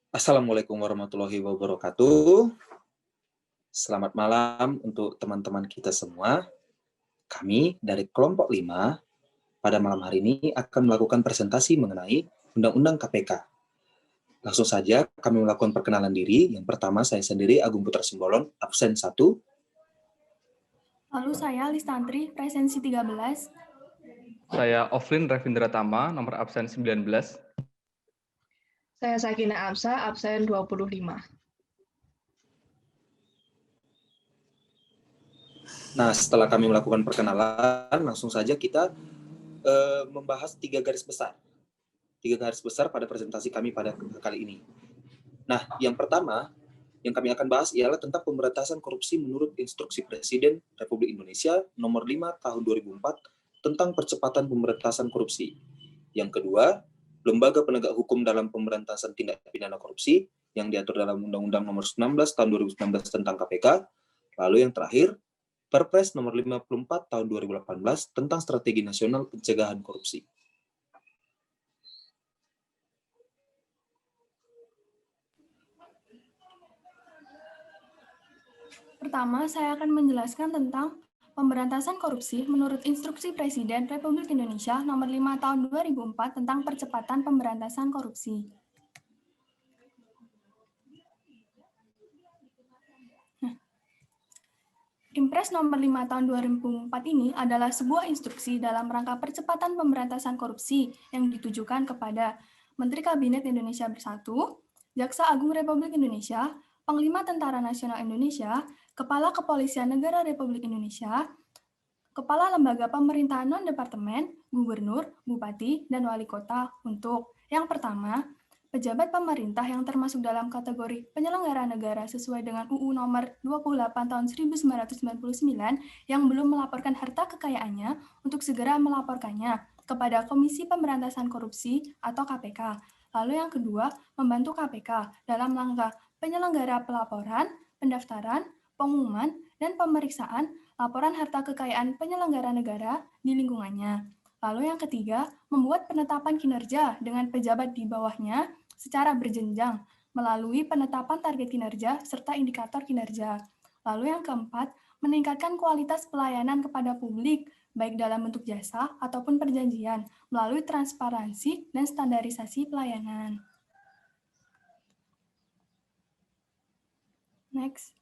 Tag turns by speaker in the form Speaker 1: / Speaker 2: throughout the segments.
Speaker 1: Assalamualaikum warahmatullahi wabarakatuh. Selamat malam untuk teman-teman kita semua. Kami dari kelompok 5 pada malam hari ini akan melakukan presentasi mengenai Undang-Undang KPK. Langsung saja kami melakukan perkenalan diri. Yang pertama saya sendiri Agung Putra Simbolon, absen 1.
Speaker 2: Lalu saya Listantri, presensi 13.
Speaker 3: Saya Oflin Revindra Tama, nomor absen 19.
Speaker 4: Saya Sakina Absa, absen 25.
Speaker 1: Nah, setelah kami melakukan perkenalan, langsung saja kita membahas 3 garis besar. 3 garis besar pada presentasi kami pada kali ini. Nah, yang pertama yang kami akan bahas ialah tentang pemberantasan korupsi menurut Instruksi Presiden Republik Indonesia Nomor 5 Tahun 2004 tentang percepatan pemberantasan korupsi. Yang kedua, lembaga penegak hukum dalam pemberantasan tindak pidana korupsi yang diatur dalam Undang-Undang Nomor 19 Tahun 2019 tentang KPK. Lalu yang terakhir, Perpres Nomor 54 Tahun 2018 tentang Strategi Nasional Pencegahan Korupsi.
Speaker 2: Pertama, saya akan menjelaskan tentang pemberantasan korupsi menurut Instruksi Presiden Republik Indonesia Nomor 5 Tahun 2004 tentang percepatan pemberantasan korupsi. Impres Nomor 5 Tahun 2004 ini adalah sebuah instruksi dalam rangka percepatan pemberantasan korupsi yang ditujukan kepada Menteri Kabinet Indonesia Bersatu, Jaksa Agung Republik Indonesia, Panglima Tentara Nasional Indonesia, Kepala Kepolisian Negara Republik Indonesia, Kepala Lembaga Pemerintahan Non-Departemen, Gubernur, Bupati, dan Wali Kota untuk yang pertama, pejabat pemerintah yang termasuk dalam kategori penyelenggara negara sesuai dengan UU Nomor 28 Tahun 1999 yang belum melaporkan harta kekayaannya untuk segera melaporkannya kepada Komisi Pemberantasan Korupsi atau KPK. Lalu yang kedua, membantu KPK dalam rangka penyelenggara pelaporan, pendaftaran, pengumuman, dan pemeriksaan laporan harta kekayaan penyelenggara negara di lingkungannya. Lalu yang ketiga, membuat penetapan kinerja dengan pejabat di bawahnya secara berjenjang melalui penetapan target kinerja serta indikator kinerja. Lalu yang keempat, meningkatkan kualitas pelayanan kepada publik, baik dalam bentuk jasa ataupun perjanjian, melalui transparansi dan standarisasi pelayanan. Next.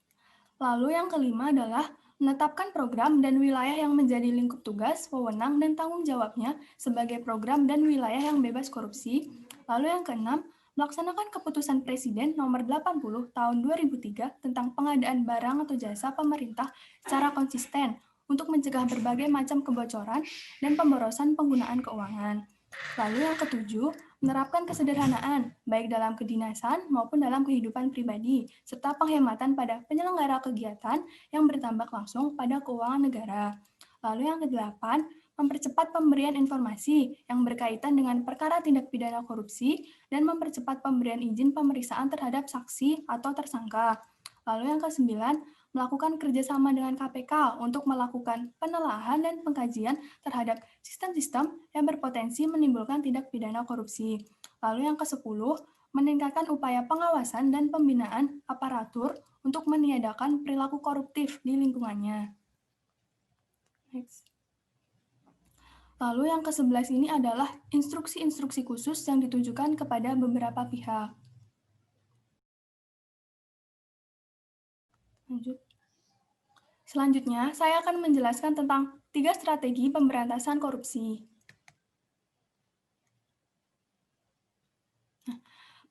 Speaker 2: Lalu yang kelima adalah menetapkan program dan wilayah yang menjadi lingkup tugas, wewenang, dan tanggung jawabnya sebagai program dan wilayah yang bebas korupsi. Lalu yang keenam, melaksanakan keputusan Presiden Nomor 80 Tahun 2003 tentang pengadaan barang atau jasa pemerintah secara konsisten untuk mencegah berbagai macam kebocoran dan pemborosan penggunaan keuangan. Lalu yang ketujuh, menerapkan kesederhanaan, baik dalam kedinasan maupun dalam kehidupan pribadi, serta penghematan pada penyelenggara kegiatan yang berdampak langsung pada keuangan negara. Lalu yang kedelapan, mempercepat pemberian informasi yang berkaitan dengan perkara tindak pidana korupsi dan mempercepat pemberian izin pemeriksaan terhadap saksi atau tersangka. Lalu yang kesembilan, melakukan kerjasama dengan KPK untuk melakukan penelaahan dan pengkajian terhadap sistem-sistem yang berpotensi menimbulkan tindak pidana korupsi. Lalu yang ke-10, meningkatkan upaya pengawasan dan pembinaan aparatur untuk meniadakan perilaku koruptif di lingkungannya. Next. Lalu yang ke-11 ini adalah instruksi-instruksi khusus yang ditujukan kepada beberapa pihak. Lanjut. Selanjutnya, saya akan menjelaskan tentang 3 strategi pemberantasan korupsi.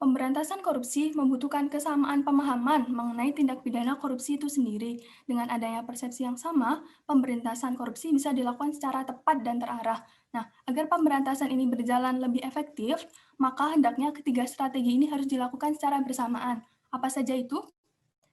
Speaker 2: Pemberantasan korupsi membutuhkan kesamaan pemahaman mengenai tindak pidana korupsi itu sendiri. Dengan adanya persepsi yang sama, pemberantasan korupsi bisa dilakukan secara tepat dan terarah. Nah, agar pemberantasan ini berjalan lebih efektif, maka hendaknya ketiga strategi ini harus dilakukan secara bersamaan. Apa saja itu?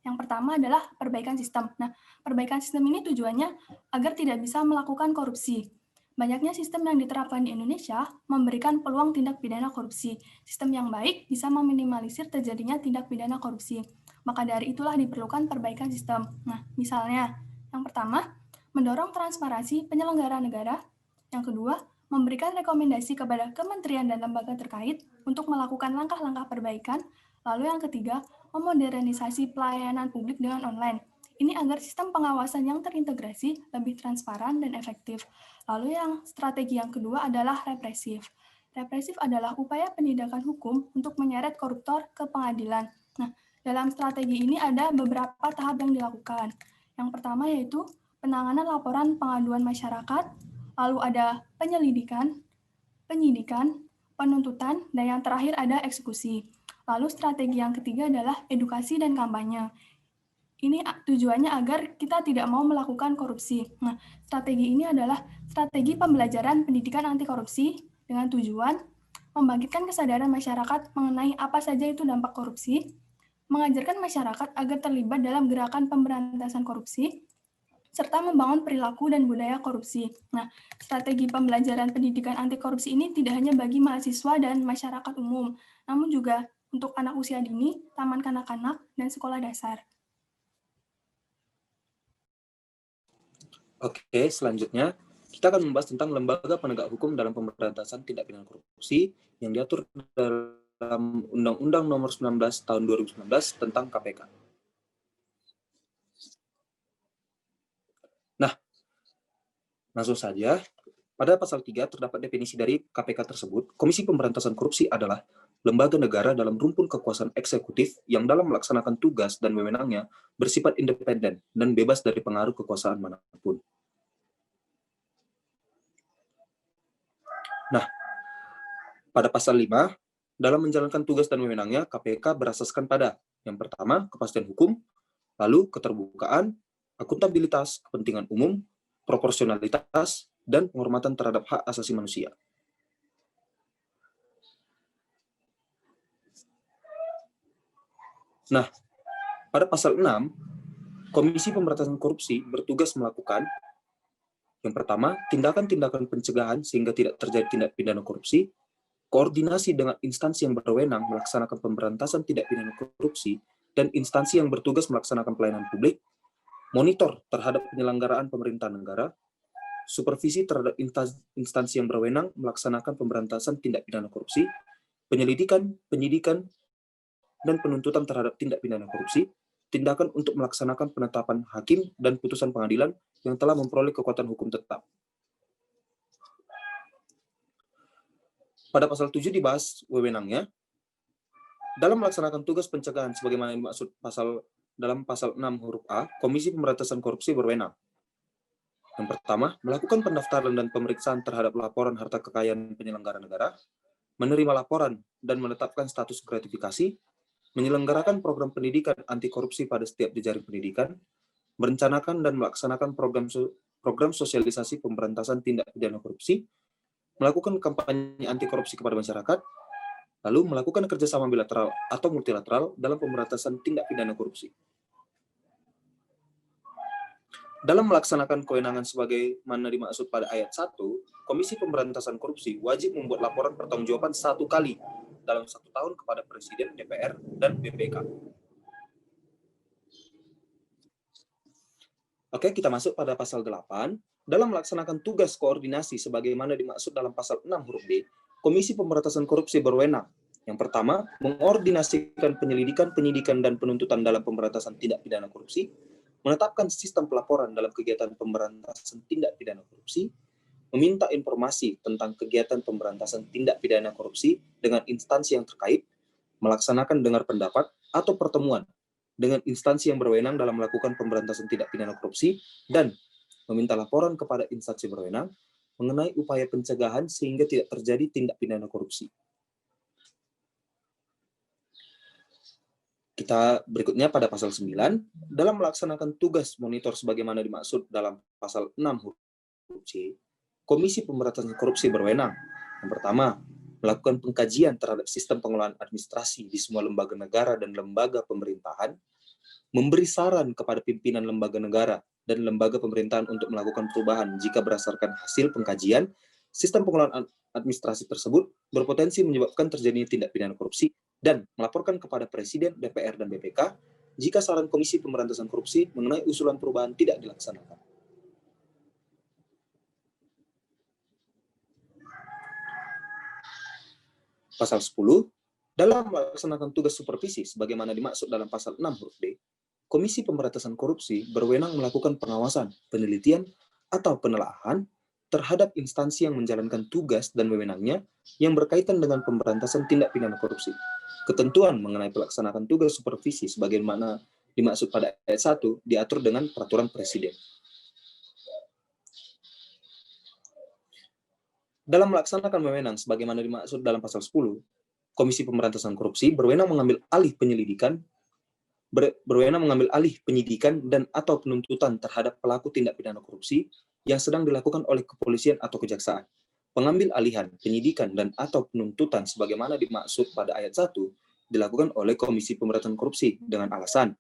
Speaker 2: Yang pertama adalah perbaikan sistem. Nah, perbaikan sistem ini tujuannya agar tidak bisa melakukan korupsi. Banyaknya sistem yang diterapkan di Indonesia memberikan peluang tindak pidana korupsi. Sistem yang baik bisa meminimalisir terjadinya tindak pidana korupsi. Maka dari itulah diperlukan perbaikan sistem. Nah, misalnya, yang pertama, mendorong transparansi penyelenggara negara. Yang kedua, memberikan rekomendasi kepada kementerian dan lembaga terkait untuk melakukan langkah-langkah perbaikan. Lalu yang ketiga, memodernisasi pelayanan publik dengan online. Ini agar sistem pengawasan yang terintegrasi lebih transparan dan efektif. Lalu yang strategi yang kedua adalah represif. Represif adalah upaya penindakan hukum untuk menyeret koruptor ke pengadilan. Nah, dalam strategi ini ada beberapa tahap yang dilakukan. Yang pertama yaitu penanganan laporan pengaduan masyarakat, lalu ada penyelidikan, penyidikan, penuntutan, dan yang terakhir ada eksekusi. Lalu strategi yang ketiga adalah edukasi dan kampanye. Ini tujuannya agar kita tidak mau melakukan korupsi. Nah, strategi ini adalah strategi pembelajaran pendidikan anti korupsi dengan tujuan membangkitkan kesadaran masyarakat mengenai apa saja itu dampak korupsi, mengajarkan masyarakat agar terlibat dalam gerakan pemberantasan korupsi, serta membangun perilaku dan budaya korupsi. Nah, strategi pembelajaran pendidikan anti korupsi ini tidak hanya bagi mahasiswa dan masyarakat umum, namun juga untuk anak usia dini, taman kanak-kanak, dan sekolah dasar.
Speaker 1: Oke, selanjutnya kita akan membahas tentang lembaga penegak hukum dalam pemberantasan tindak pidana korupsi yang diatur dalam Undang-Undang Nomor 19 Tahun 2019 tentang KPK. Nah, langsung saja, pada pasal 3 terdapat definisi dari KPK tersebut. Komisi Pemberantasan Korupsi adalah lembaga negara dalam rumpun kekuasaan eksekutif yang dalam melaksanakan tugas dan wewenangnya bersifat independen dan bebas dari pengaruh kekuasaan manapun. Nah, pada pasal 5, dalam menjalankan tugas dan wewenangnya, KPK berasaskan pada yang pertama, kepastian hukum, lalu keterbukaan, akuntabilitas, kepentingan umum, proporsionalitas, dan penghormatan terhadap hak asasi manusia. Nah, pada pasal 6, Komisi Pemberantasan Korupsi bertugas melakukan yang pertama, tindakan-tindakan pencegahan sehingga tidak terjadi tindak pidana korupsi, koordinasi dengan instansi yang berwenang melaksanakan pemberantasan tindak pidana korupsi, dan instansi yang bertugas melaksanakan pelayanan publik, monitor terhadap penyelenggaraan pemerintahan negara, supervisi terhadap instansi yang berwenang melaksanakan pemberantasan tindak pidana korupsi, penyelidikan, penyidikan, dan penuntutan terhadap tindak pidana korupsi, tindakan untuk melaksanakan penetapan hakim dan putusan pengadilan yang telah memperoleh kekuatan hukum tetap. Pada pasal 7 dibahas wewenangnya. Dalam melaksanakan tugas pencegahan sebagaimana dimaksud dalam pasal 6 huruf A, Komisi Pemberantasan Korupsi berwenang. Yang pertama, melakukan pendaftaran dan pemeriksaan terhadap laporan harta kekayaan penyelenggara negara, menerima laporan dan menetapkan status gratifikasi, menyelenggarakan program pendidikan anti korupsi pada setiap jejaring pendidikan, merencanakan dan melaksanakan program sosialisasi pemberantasan tindak pidana korupsi, melakukan kampanye anti korupsi kepada masyarakat, lalu melakukan kerjasama bilateral atau multilateral dalam pemberantasan tindak pidana korupsi. Dalam melaksanakan kewenangan sebagaimana dimaksud pada ayat 1, Komisi Pemberantasan Korupsi wajib membuat laporan pertanggungjawaban 1 kali dalam 1 tahun kepada Presiden, DPR, dan BPK. Oke, kita masuk pada pasal 8. Dalam melaksanakan tugas koordinasi sebagaimana dimaksud dalam pasal 6 huruf D, Komisi Pemberantasan Korupsi berwenang. Yang pertama, mengordinasikan penyelidikan, penyidikan, dan penuntutan dalam pemberantasan tindak pidana korupsi, menetapkan sistem pelaporan dalam kegiatan pemberantasan tindak pidana korupsi, meminta informasi tentang kegiatan pemberantasan tindak pidana korupsi dengan instansi yang terkait, melaksanakan dengar pendapat atau pertemuan dengan instansi yang berwenang dalam melakukan pemberantasan tindak pidana korupsi, dan meminta laporan kepada instansi berwenang mengenai upaya pencegahan sehingga tidak terjadi tindak pidana korupsi. Kita berikutnya pada pasal 9, dalam melaksanakan tugas monitor sebagaimana dimaksud dalam pasal 6 huruf C, Komisi Pemberantasan Korupsi berwenang. Yang pertama, melakukan pengkajian terhadap sistem pengelolaan administrasi di semua lembaga negara dan lembaga pemerintahan, memberi saran kepada pimpinan lembaga negara dan lembaga pemerintahan untuk melakukan perubahan jika berdasarkan hasil pengkajian, sistem pengelolaan administrasi tersebut berpotensi menyebabkan terjadinya tindak pidana korupsi, dan melaporkan kepada Presiden, DPR, dan BPK jika saran Komisi Pemberantasan Korupsi mengenai usulan perubahan tidak dilaksanakan. Pasal 10, Dalam melaksanakan tugas supervisi sebagaimana dimaksud dalam pasal 6 huruf D, Komisi Pemberantasan Korupsi berwenang melakukan pengawasan, penelitian, atau penelaahan terhadap instansi yang menjalankan tugas dan wewenangnya yang berkaitan dengan pemberantasan tindak pidana korupsi. Ketentuan mengenai pelaksanaan tugas supervisi sebagaimana dimaksud pada ayat 1 diatur dengan peraturan Presiden. Dalam melaksanakan wewenang sebagaimana dimaksud dalam pasal 10, Komisi Pemberantasan Korupsi berwenang mengambil alih penyidikan dan atau penuntutan terhadap pelaku tindak pidana korupsi yang sedang dilakukan oleh kepolisian atau kejaksaan. Pengambil alihan, penyidikan, dan atau penuntutan sebagaimana dimaksud pada ayat 1 dilakukan oleh Komisi Pemberantasan Korupsi dengan alasan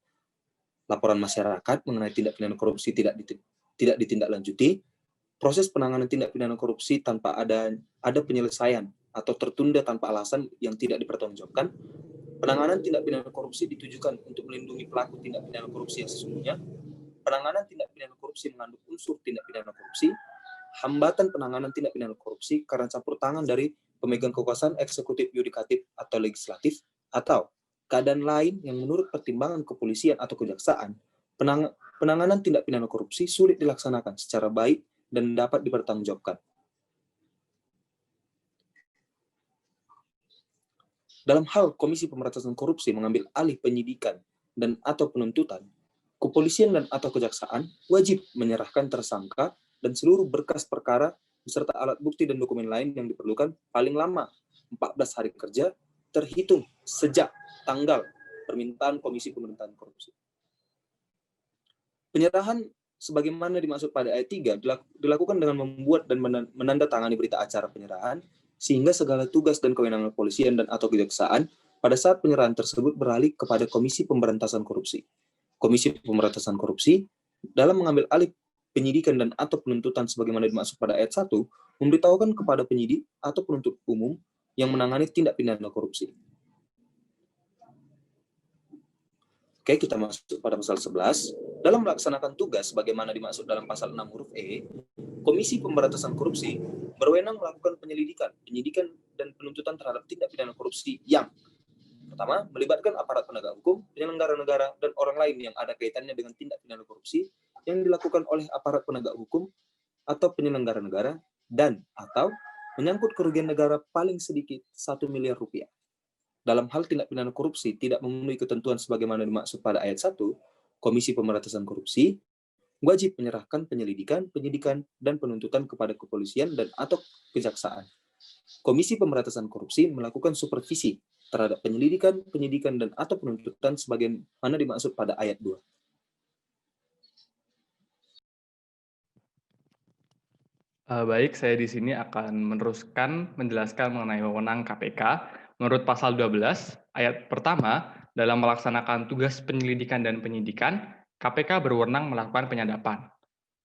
Speaker 1: laporan masyarakat mengenai tindak pidana korupsi tidak ditindaklanjuti, proses penanganan tindak pidana korupsi tanpa ada penyelesaian atau tertunda tanpa alasan yang tidak dipertanggungjawabkan, penanganan tindak pidana korupsi ditujukan untuk melindungi pelaku tindak pidana korupsi yang sesungguhnya, penanganan tindak pidana korupsi mengandung unsur tindak pidana korupsi, hambatan penanganan tindak pidana korupsi karena campur tangan dari pemegang kekuasaan eksekutif, yudikatif, atau legislatif, atau keadaan lain yang menurut pertimbangan kepolisian atau kejaksaan, penanganan tindak pidana korupsi sulit dilaksanakan secara baik dan dapat dipertanggungjawabkan. Dalam hal Komisi Pemberantasan Korupsi mengambil alih penyidikan dan atau penuntutan, kepolisian dan atau kejaksaan wajib menyerahkan tersangka dan seluruh berkas perkara beserta alat bukti dan dokumen lain yang diperlukan paling lama 14 hari kerja terhitung sejak tanggal permintaan Komisi Pemberantasan Korupsi. Penyerahan sebagaimana dimaksud pada ayat 3 dilakukan dengan membuat dan menandatangani berita acara penyerahan sehingga segala tugas dan kewenangan kepolisian dan atau kejaksaan pada saat penyerahan tersebut beralih kepada Komisi Pemberantasan Korupsi. Komisi Pemberantasan Korupsi dalam mengambil alih penyidikan dan atau penuntutan sebagaimana dimaksud pada ayat 1 memberitahukan kepada penyidik atau penuntut umum yang menangani tindak pidana korupsi. Oke, kita masuk pada pasal 11. Dalam melaksanakan tugas sebagaimana dimaksud dalam pasal 6 huruf E, Komisi Pemberantasan Korupsi berwenang melakukan penyelidikan, penyidikan, dan penuntutan terhadap tindak pidana korupsi yang pertama, melibatkan aparat penegak hukum, penyelenggara negara, dan orang lain yang ada kaitannya dengan tindak pidana korupsi yang dilakukan oleh aparat penegak hukum atau penyelenggara negara dan atau menyangkut kerugian negara paling sedikit 1 miliar rupiah. Dalam hal tindak pidana korupsi tidak memenuhi ketentuan sebagaimana dimaksud pada ayat 1, Komisi Pemberantasan Korupsi wajib menyerahkan penyelidikan, penyidikan, dan penuntutan kepada kepolisian dan atau kejaksaan. Komisi Pemberantasan Korupsi melakukan supervisi terhadap penyelidikan, penyidikan, dan atau penuntutan sebagaimana dimaksud pada ayat 2.
Speaker 3: Baik, saya di sini akan meneruskan menjelaskan mengenai wewenang KPK. Menurut pasal 12, ayat pertama, dalam melaksanakan tugas penyelidikan dan penyidikan, KPK berwenang melakukan penyadapan.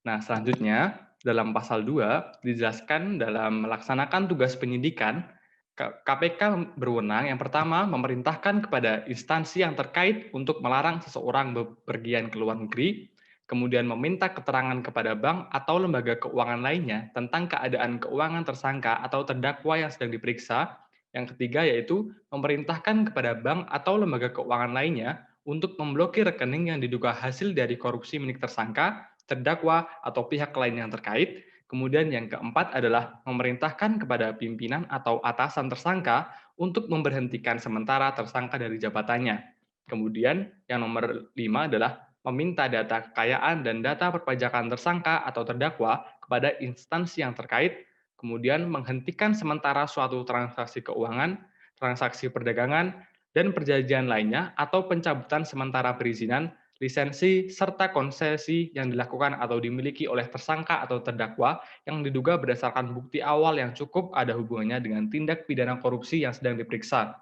Speaker 3: Nah, selanjutnya, dalam pasal 2, dijelaskan dalam melaksanakan tugas penyidikan, KPK berwenang yang pertama memerintahkan kepada instansi yang terkait untuk melarang seseorang bepergian ke luar negeri, kemudian meminta keterangan kepada bank atau lembaga keuangan lainnya tentang keadaan keuangan tersangka atau terdakwa yang sedang diperiksa. Yang ketiga yaitu memerintahkan kepada bank atau lembaga keuangan lainnya untuk memblokir rekening yang diduga hasil dari korupsi milik tersangka, terdakwa, atau pihak lain yang terkait. Kemudian yang keempat adalah memerintahkan kepada pimpinan atau atasan tersangka untuk memberhentikan sementara tersangka dari jabatannya. Kemudian yang nomor 5 adalah meminta data kekayaan dan data perpajakan tersangka atau terdakwa kepada instansi yang terkait, kemudian menghentikan sementara suatu transaksi keuangan, transaksi perdagangan, dan perjanjian lainnya, atau pencabutan sementara perizinan, lisensi, serta konsesi yang dilakukan atau dimiliki oleh tersangka atau terdakwa yang diduga berdasarkan bukti awal yang cukup ada hubungannya dengan tindak pidana korupsi yang sedang diperiksa.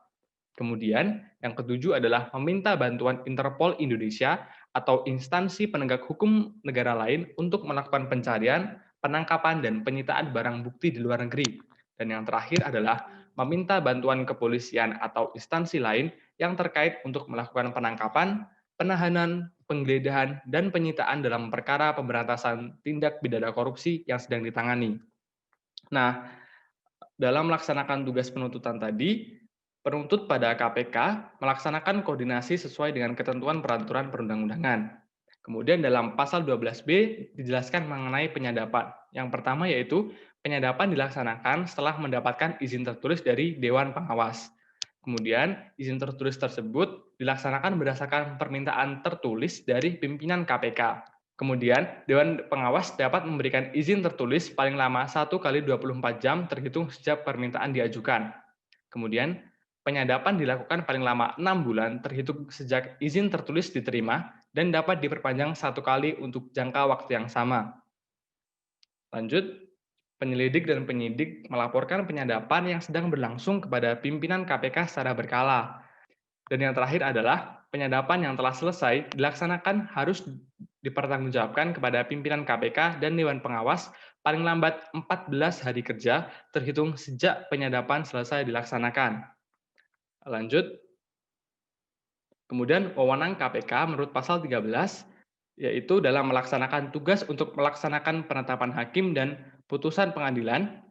Speaker 3: Kemudian, yang ketujuh adalah meminta bantuan Interpol Indonesia atau instansi penegak hukum negara lain untuk melakukan pencarian, penangkapan, dan penyitaan barang bukti di luar negeri. Dan yang terakhir adalah meminta bantuan kepolisian atau instansi lain yang terkait untuk melakukan penangkapan, penahanan, penggeledahan, dan penyitaan dalam perkara pemberantasan tindak pidana korupsi yang sedang ditangani. Nah, dalam melaksanakan tugas penuntutan tadi, Penuntut pada KPK melaksanakan koordinasi sesuai dengan ketentuan peraturan perundang-undangan. Kemudian dalam pasal 12B dijelaskan mengenai penyadapan. Yang pertama yaitu penyadapan dilaksanakan setelah mendapatkan izin tertulis dari Dewan Pengawas. Kemudian izin tertulis tersebut dilaksanakan berdasarkan permintaan tertulis dari pimpinan KPK. Kemudian Dewan Pengawas dapat memberikan izin tertulis paling lama 1 kali 24 jam terhitung sejak permintaan diajukan. Kemudian penyadapan dilakukan paling lama 6 bulan terhitung sejak izin tertulis diterima dan dapat diperpanjang 1 kali untuk jangka waktu yang sama. Lanjut, penyelidik dan penyidik melaporkan penyadapan yang sedang berlangsung kepada pimpinan KPK secara berkala. Dan yang terakhir adalah penyadapan yang telah selesai dilaksanakan harus dipertanggungjawabkan kepada pimpinan KPK dan Dewan Pengawas paling lambat 14 hari kerja terhitung sejak penyadapan selesai dilaksanakan. Lanjut. Kemudian wewenang KPK menurut pasal 13 yaitu dalam melaksanakan tugas untuk melaksanakan penetapan hakim dan putusan pengadilan,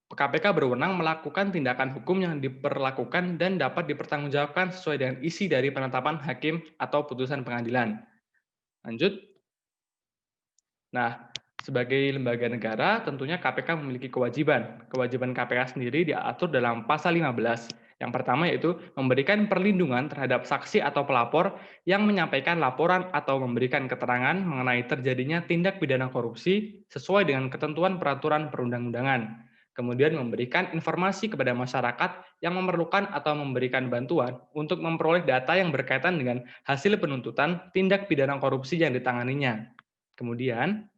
Speaker 3: KPK berwenang melakukan tindakan hukum yang diperlakukan dan dapat dipertanggungjawabkan sesuai dengan isi dari penetapan hakim atau putusan pengadilan. Lanjut. Nah, sebagai lembaga negara, tentunya KPK memiliki kewajiban. Kewajiban KPK sendiri diatur dalam pasal 15. Yang pertama yaitu memberikan perlindungan terhadap saksi atau pelapor yang menyampaikan laporan atau memberikan keterangan mengenai terjadinya tindak pidana korupsi sesuai dengan ketentuan peraturan perundang-undangan. Kemudian memberikan informasi kepada masyarakat yang memerlukan atau memberikan bantuan untuk memperoleh data yang berkaitan dengan hasil penuntutan tindak pidana korupsi yang ditanganinya. Kemudian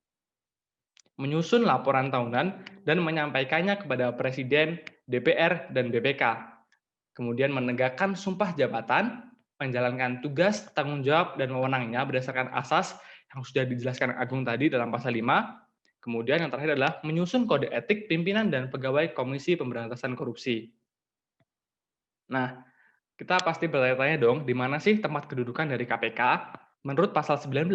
Speaker 3: menyusun laporan tahunan dan menyampaikannya kepada Presiden, DPR, dan BPK. Kemudian menegakkan sumpah jabatan, menjalankan tugas, tanggung jawab, dan wewenangnya berdasarkan asas yang sudah dijelaskan Agung tadi dalam pasal 5. Kemudian yang terakhir adalah menyusun kode etik pimpinan dan pegawai Komisi Pemberantasan Korupsi. Nah, kita pasti bertanya-tanya dong, di mana sih tempat kedudukan dari KPK? Menurut pasal 19,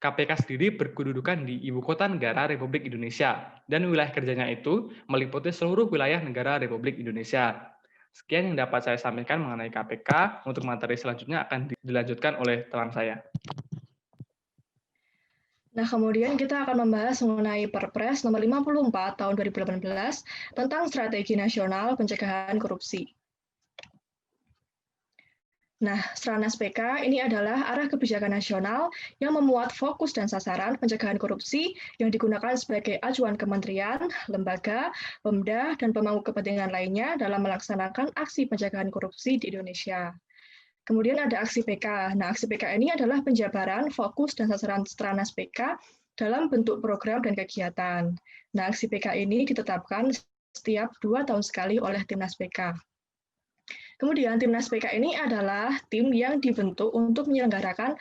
Speaker 3: KPK sendiri berkedudukan di Ibu Kota Negara Republik Indonesia, dan wilayah kerjanya itu meliputi seluruh wilayah negara Republik Indonesia. Sekian yang dapat saya sampaikan mengenai KPK. Untuk materi selanjutnya akan dilanjutkan oleh teman saya.
Speaker 4: Nah, kemudian kita akan membahas mengenai Perpres nomor 54 tahun 2018 tentang Strategi Nasional Pencegahan Korupsi. Nah, Stranas PK ini adalah arah kebijakan nasional yang memuat fokus dan sasaran pencegahan korupsi yang digunakan sebagai acuan kementerian, lembaga, pemda, dan pemangku kepentingan lainnya dalam melaksanakan aksi pencegahan korupsi di Indonesia. Kemudian ada aksi PK. Nah, aksi PK ini adalah penjabaran fokus dan sasaran Stranas PK dalam bentuk program dan kegiatan. Nah, aksi PK ini ditetapkan setiap 2 tahun sekali oleh Timnas PK. Kemudian Timnas PK ini adalah tim yang dibentuk untuk menyelenggarakan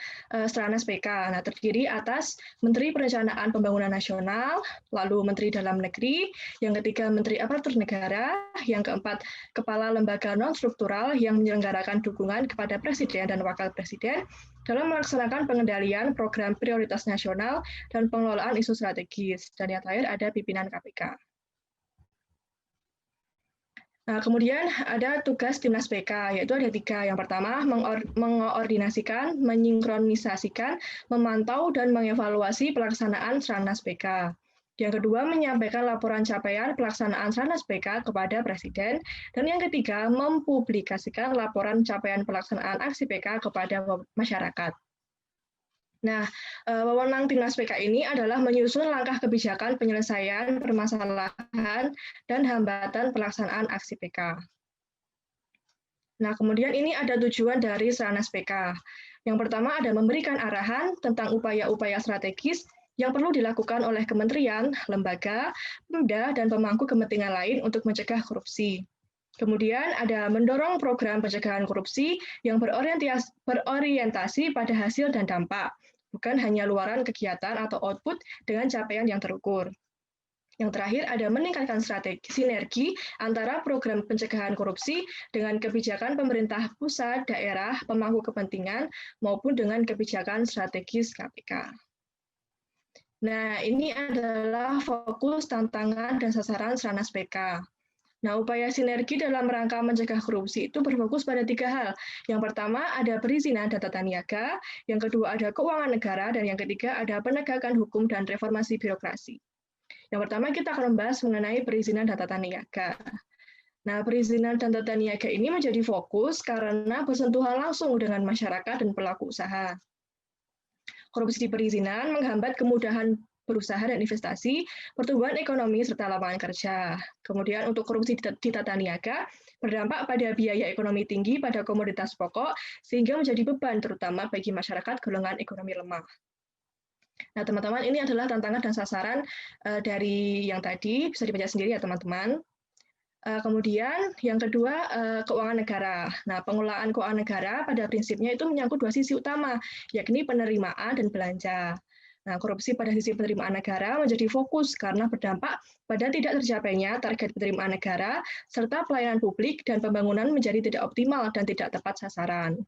Speaker 4: Stranas PK. Nah, terdiri atas Menteri Perencanaan Pembangunan Nasional, lalu Menteri Dalam Negeri, yang ketiga Menteri Aparatur Negara, yang keempat Kepala Lembaga Non-Struktural yang menyelenggarakan dukungan kepada Presiden dan Wakil Presiden dalam melaksanakan pengendalian program prioritas nasional dan pengelolaan isu strategis. Dan yang terakhir ada pimpinan KPK. Nah, kemudian ada tugas Timnas PK, yaitu ada 3. Yang pertama, mengoordinasikan, menyinkronisasikan, memantau, dan mengevaluasi pelaksanaan Stranas PK. Yang kedua, menyampaikan laporan capaian pelaksanaan Stranas PK kepada Presiden. Dan yang ketiga, mempublikasikan laporan capaian pelaksanaan aksi PK kepada masyarakat. Nah, wewenang Timnas PK ini adalah menyusun langkah kebijakan penyelesaian permasalahan dan hambatan pelaksanaan aksi PK. Nah, kemudian ini ada tujuan dari Stranas PK. Yang pertama ada memberikan arahan tentang upaya-upaya strategis yang perlu dilakukan oleh kementerian, lembaga, pemda, dan pemangku kepentingan lain untuk mencegah korupsi. Kemudian ada mendorong program pencegahan korupsi yang berorientasi pada hasil dan dampak, bukan hanya luaran kegiatan atau output dengan capaian yang terukur. Yang terakhir ada meningkatkan strategi sinergi antara program pencegahan korupsi dengan kebijakan pemerintah pusat, daerah, pemangku kepentingan, maupun dengan kebijakan strategis KPK. Nah, ini adalah fokus, tantangan, dan sasaran Stranas PK. Nah, upaya sinergi dalam rangka mencegah korupsi itu berfokus pada 3 hal. Yang pertama ada perizinan dan tata niaga, yang kedua ada keuangan negara, dan yang ketiga ada penegakan hukum dan reformasi birokrasi. Yang pertama kita akan membahas mengenai perizinan dan tata niaga. Nah, perizinan dan tata niaga ini menjadi fokus karena bersentuhan langsung dengan masyarakat dan pelaku usaha. Korupsi di perizinan menghambat kemudahan berusaha dan investasi, pertumbuhan ekonomi, serta lapangan kerja. Kemudian untuk korupsi di tata niaga, berdampak pada biaya ekonomi tinggi pada komoditas pokok, sehingga menjadi beban terutama bagi masyarakat golongan ekonomi lemah. Nah, teman-teman, ini adalah tantangan dan sasaran dari yang tadi, bisa dibaca sendiri ya teman-teman. Kemudian yang kedua, keuangan negara. Nah, pengelolaan keuangan negara pada prinsipnya itu menyangkut 2 sisi utama, yakni penerimaan dan belanja. Nah, korupsi pada sisi penerimaan negara menjadi fokus karena berdampak pada tidak tercapainya target penerimaan negara, serta pelayanan publik dan pembangunan menjadi tidak optimal dan tidak tepat sasaran.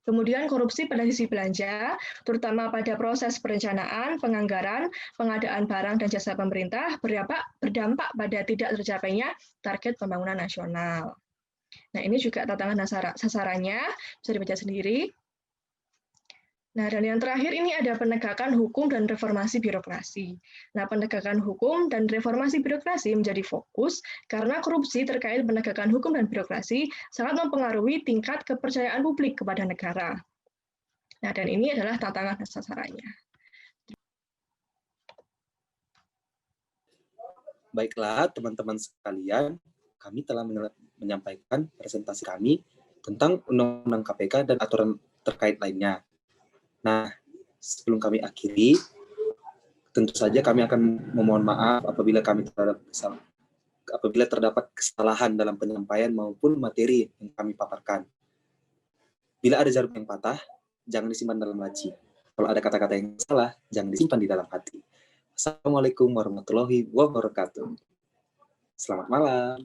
Speaker 4: Kemudian korupsi pada sisi belanja, terutama pada proses perencanaan, penganggaran, pengadaan barang dan jasa pemerintah, berdampak pada tidak tercapainya target pembangunan nasional. Nah, ini juga tantangan sasarannya, bisa dibaca sendiri. Nah, dan yang terakhir ini ada penegakan hukum dan reformasi birokrasi. Nah, penegakan hukum dan reformasi birokrasi menjadi fokus karena korupsi terkait penegakan hukum dan birokrasi sangat mempengaruhi tingkat kepercayaan publik kepada negara. Nah, dan ini adalah tantangan dan sasarannya.
Speaker 1: Baiklah, teman-teman sekalian, kami telah menyampaikan presentasi kami tentang Undang-Undang KPK dan aturan terkait lainnya. Nah, sebelum kami akhiri, tentu saja kami akan memohon maaf apabila terdapat kesalahan dalam penyampaian maupun materi yang kami paparkan. Bila ada jarum yang patah, jangan disimpan dalam laci. Kalau ada kata-kata yang salah, jangan disimpan di dalam hati. Assalamualaikum warahmatullahi wabarakatuh. Selamat malam.